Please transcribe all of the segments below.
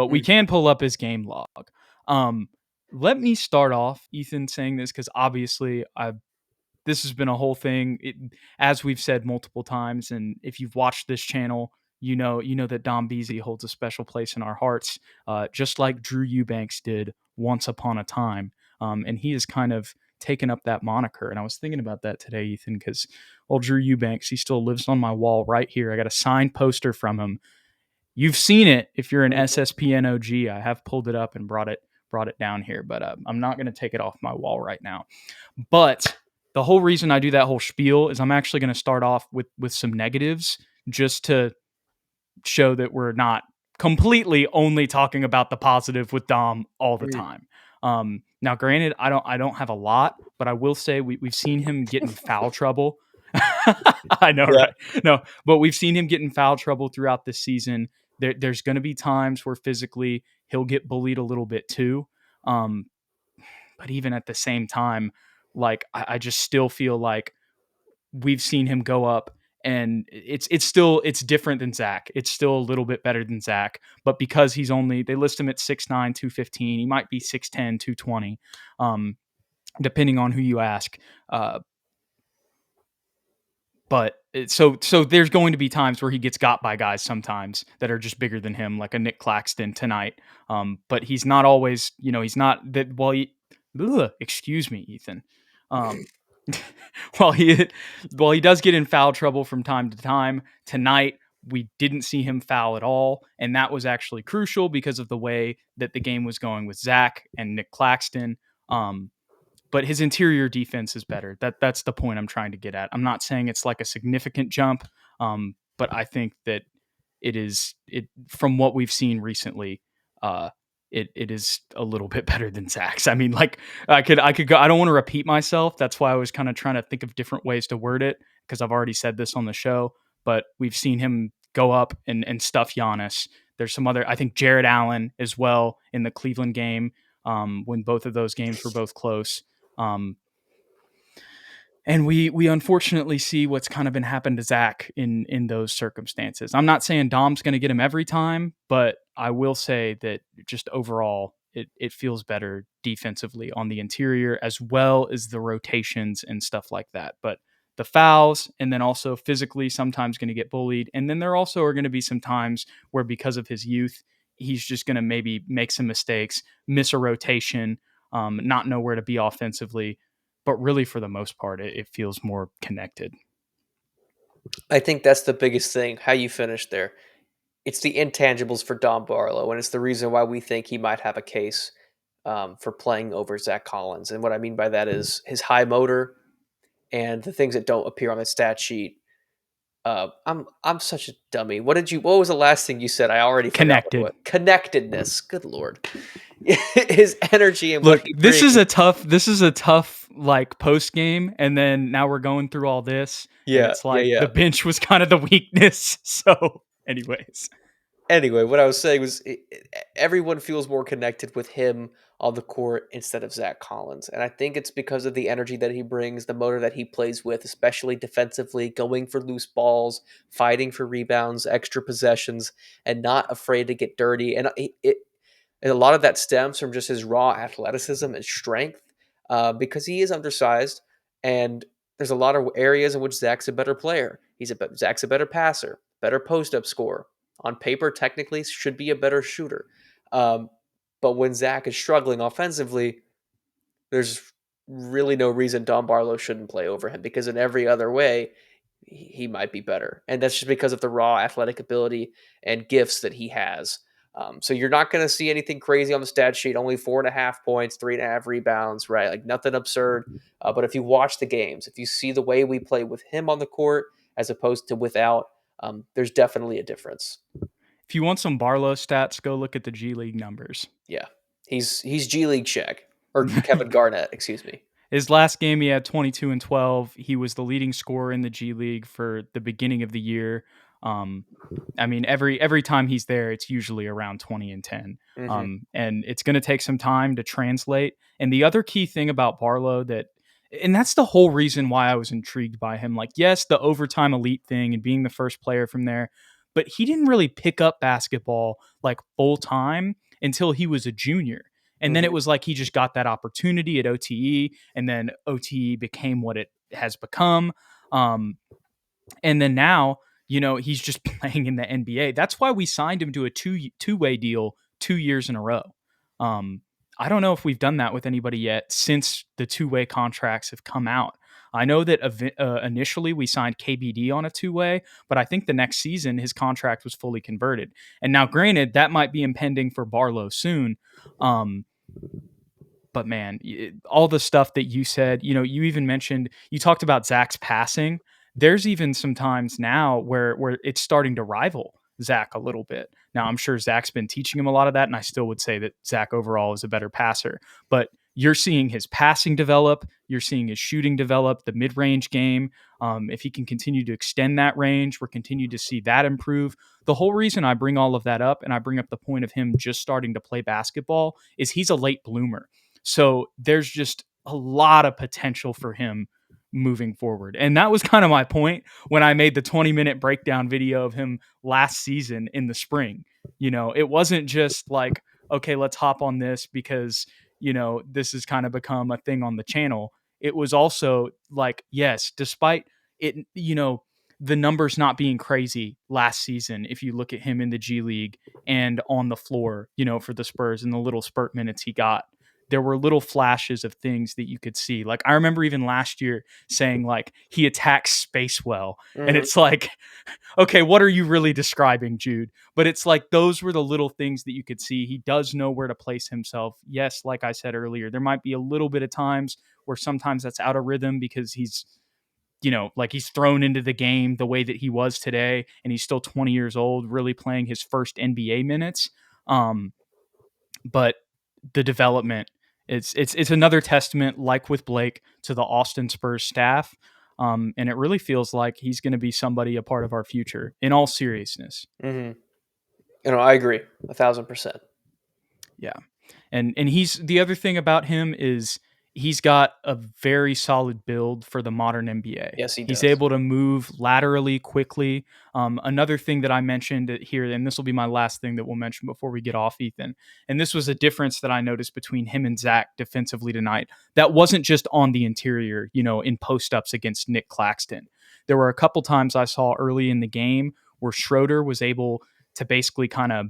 but we can pull up his game log. Let me start off, Ethan, saying this because obviously this has been a whole thing, as we've said multiple times, and if you've watched this channel, you know that Dom Beasley holds a special place in our hearts, just like Drew Eubanks did once upon a time, and he has kind of taken up that moniker. And I was thinking about that today, Ethan, because Drew Eubanks, he still lives on my wall right here. I got a signed poster from him. You've seen it if you're an SSPN OG. I have pulled it up and brought it down here, but I'm not going to take it off my wall right now. But the whole reason I do that whole spiel is I'm actually going to start off with some negatives just to show that we're not completely only talking about the positive with Dom all the time. Now, granted, I don't have a lot, but I will say we've seen him get in foul trouble. I know, right? No, but we've seen him get in foul trouble throughout this season. There's going to be times where physically he'll get bullied a little bit too. But even at the same time, like I just still feel like we've seen him go up, and it's different than Zach. It's still a little bit better than Zach, but because they list him at 6'9", 215, he might be 6'10", 220, depending on who you ask. But so there's going to be times where he gets got by guys sometimes that are just bigger than him, like a Nick Claxton tonight. But he's not always, he's not that. Excuse me, Ethan. While he does get in foul trouble from time to time, tonight we didn't see him foul at all, and that was actually crucial because of the way that the game was going with Zach and Nick Claxton. But his interior defense is better. That's the point I'm trying to get at. I'm not saying it's like a significant jump, but I think that it from what we've seen recently, it is a little bit better than Zach's. I mean, like I could go. I don't want to repeat myself. That's why I was kind of trying to think of different ways to word it, because I've already said this on the show. But we've seen him go up and stuff Giannis. There's some other. I think Jared Allen as well in the Cleveland game, when both of those games were both close. And we unfortunately see what's kind of been happened to Zach in those circumstances. I'm not saying Dom's going to get him every time, but I will say that just overall, it feels better defensively on the interior, as well as the rotations and stuff like that. But the fouls, and then also physically sometimes going to get bullied. And then there also are going to be some times where, because of his youth, he's just going to maybe make some mistakes, miss a rotation, not know where to be offensively. But really, for the most part, it feels more connected. I think that's the biggest thing, how you finished there. It's the intangibles for Dom Barlow, and it's the reason why we think he might have a case for playing over Zach Collins. And what I mean by that is his high motor and the things that don't appear on the stat sheet. I'm such a dummy. What was the last thing you said? I already forgot. Connectedness. Good Lord. His energy and look, this is a tough like post game, and then now we're going through all this. Yeah, and it's like the bench was kind of the weakness. So, anyway, what I was saying was everyone feels more connected with him on the court instead of Zach Collins, and I think it's because of the energy that he brings, the motor that he plays with, especially defensively, going for loose balls, fighting for rebounds, extra possessions, and not afraid to get dirty. And and a lot of that stems from just his raw athleticism and strength, because he is undersized, and there's a lot of areas in which Zach's a better player. Zach's a better passer, better post-up scorer. On paper, technically, should be a better shooter. But when Zach is struggling offensively, there's really no reason Dom Barlow shouldn't play over him, because in every other way, he might be better. And that's just because of the raw athletic ability and gifts that he has. So you're not going to see anything crazy on the stat sheet, only 4.5 points, 3.5 rebounds, right? Like nothing absurd. But if you watch the games, if you see the way we play with him on the court as opposed to without, there's definitely a difference. If you want some Barlow stats, go look at the G League numbers. Yeah, he's G League Shaq, or Kevin Garnett, excuse me. His last game, he had 22 and 12. He was the leading scorer in the G League for the beginning of the year. I mean, every time he's there, it's usually around 20 and 10. Mm-hmm. And it's going to take some time to translate. And the other key thing about Barlow and that's the whole reason why I was intrigued by him. Like, yes, the overtime elite thing and being the first player from there, but he didn't really pick up basketball like full time until he was a junior. And then it Mhm. was like he just got that opportunity at OTE, and then OTE became what it has become. Um, and then now, he's just playing in the NBA. That's why we signed him to a two-way deal 2 years in a row. Um, I don't know if we've done that with anybody yet since the two-way contracts have come out. I know that initially we signed KBD on a two-way, but I think the next season his contract was fully converted. And now, granted, that might be impending for Barlow soon. Um, but man, all the stuff that you said, you even mentioned, you talked about Zach's passing. There's even some times now where it's starting to rival Zach a little bit. Now, I'm sure Zach's been teaching him a lot of that, and I still would say that Zach overall is a better passer. But you're seeing his passing develop, you're seeing his shooting develop, the mid-range game. If he can continue to extend that range, we're continue to see that improve. The whole reason I bring all of that up, and I bring up the point of him just starting to play basketball, is he's a late bloomer. So there's just a lot of potential for him moving forward. And that was kind of my point when I made the 20-minute breakdown video of him last season in the spring. It wasn't just like, okay, let's hop on this because, this has kind of become a thing on the channel. It was also like, yes, despite it, the numbers not being crazy last season, if you look at him in the G League and on the floor, for the Spurs and the little spurt minutes he got, there were little flashes of things that you could see. Like I remember even last year saying like he attacks space well. And Mhm. it's like, okay, what are you really describing, Jude? But it's like those were the little things that you could see. He does know where to place himself. Yes, like I said earlier, there might be a little bit of times where sometimes that's out of rhythm because he's like he's thrown into the game the way that he was today, and he's still 20 years old, really playing his first NBA minutes. But the development, it's another testament, like with Blake, to the Austin Spurs staff. And it really feels like he's going to be somebody a part of our future in all seriousness. Mhm. I agree 1,000%. Yeah. And he's the other thing about him is he's got a very solid build for the modern NBA. Yes, he He's does. able to move laterally quickly. Another thing that I mentioned here, and this will be my last thing that we'll mention before we get off, Ethan, and this was a difference that I noticed between him and Zach defensively tonight. That wasn't just on the interior, in post ups against Nick Claxton. There were a couple times I saw early in the game where Schroeder was able to basically kind of,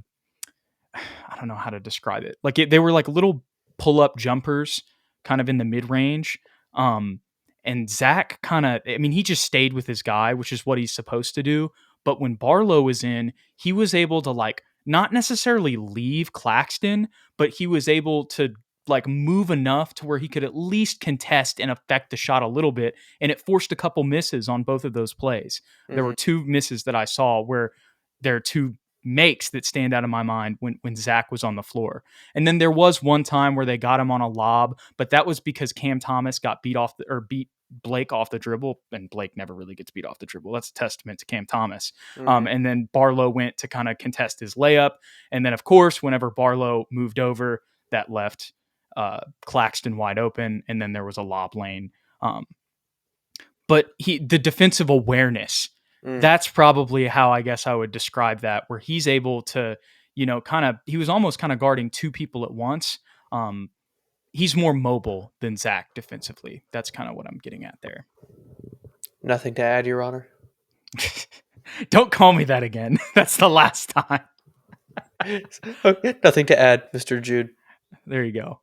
I don't know how to describe it. Like they were like little pull up jumpers kind of in the mid range. Um, and Zach kind of, I mean, he just stayed with his guy, which is what he's supposed to do. But when Barlow was in, he was able to like not necessarily leave Claxton, but he was able to like move enough to where he could at least contest and affect the shot a little bit. And it forced a couple misses on both of those plays. There Mhm. were two misses that I saw where there are two makes that stand out in my mind when Zach was on the floor. And then there was one time where they got him on a lob, but that was because Cam Thomas got beat Blake off the dribble, and Blake never really gets beat off the dribble. That's a testament to Cam Thomas. Mhm. And then Barlow went to kind of contest his layup. And then, of course, whenever Barlow moved over, that left Claxton wide open. And then there was a lob lane. But the defensive awareness, Mm. that's probably how I guess I would describe that, where he's able to, he was almost kind of guarding two people at once. Um, he's more mobile than Zach defensively. That's kind of what I'm getting at there. Nothing to add, Your Honor. Don't call me that again. That's the last time. Okay, nothing to add, Mr. Jude. There you go.